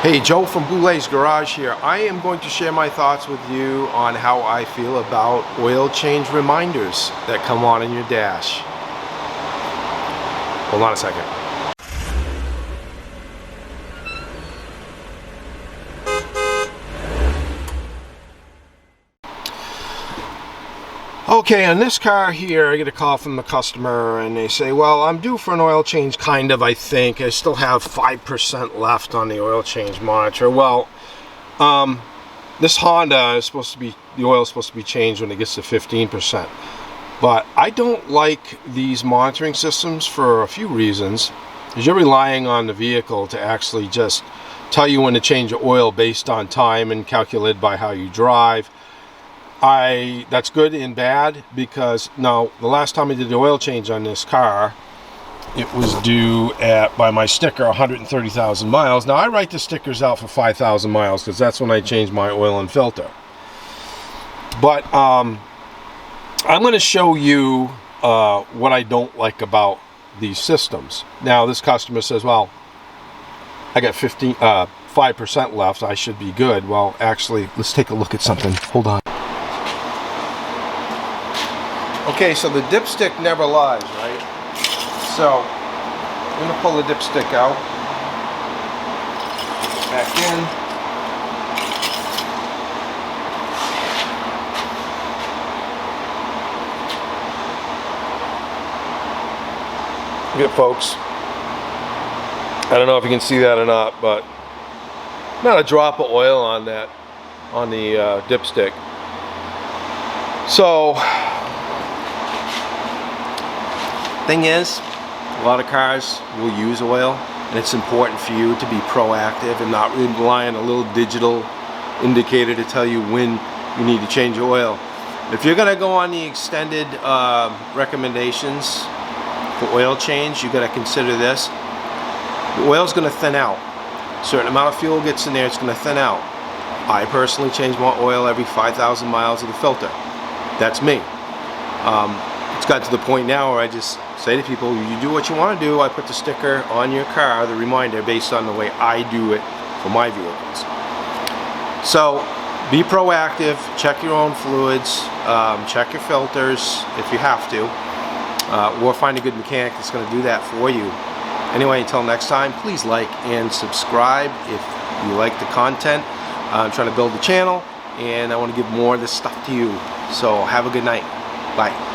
Hey, Joe from Boulet's Garage here. I am going to share my thoughts with you on how I feel about oil change reminders that come on in your dash. Hold on a second. Okay, on this car here, I get a call from the customer and they say, well, I'm due for an oil change, kind of, I think. I still have 5% left on the oil change monitor. Well, this Honda is supposed to be, the oil is supposed to be changed when it gets to 15%. But I don't like these monitoring systems for a few reasons. Because you're relying on the vehicle to actually just tell you when to change the oil based on time and calculated by how you drive. That's good and bad, because now the last time I did the oil change on this car, it was due at, by my sticker, 130,000 miles. Now I write the stickers out for 5,000 miles because that's when I change my oil and filter. But I'm going to show you what I don't like about these systems. Now this customer says, well, I got 5% left, I should be good. Well, actually, let's take a look at something. Hold on. Okay, so the dipstick never lies, right? So I'm going to pull the dipstick out, back in. Look at, folks. I don't know if you can see that or not, but not a drop of oil on that, on the dipstick. So thing is, a lot of cars will use oil, and it's important for you to be proactive and not rely on a little digital indicator to tell you when you need to change your oil. If you're going to go on the extended recommendations for oil change, you got to consider this. The oil's going to thin out. A certain amount of fuel gets in there, it's going to thin out. I personally change my oil every 5,000 miles of the filter. That's me. It's got to the point now where I just say to people, you do what you want to do. I put the sticker on your car, the reminder, based on the way I do it for my vehicles. So be proactive, check your own fluids, check your filters if you have to, or find a good mechanic that's going to do that for you. Anyway, until next time, please like and subscribe if you like the content. I'm trying to build the channel, and I want to give more of this stuff to you. So have a good night. Bye.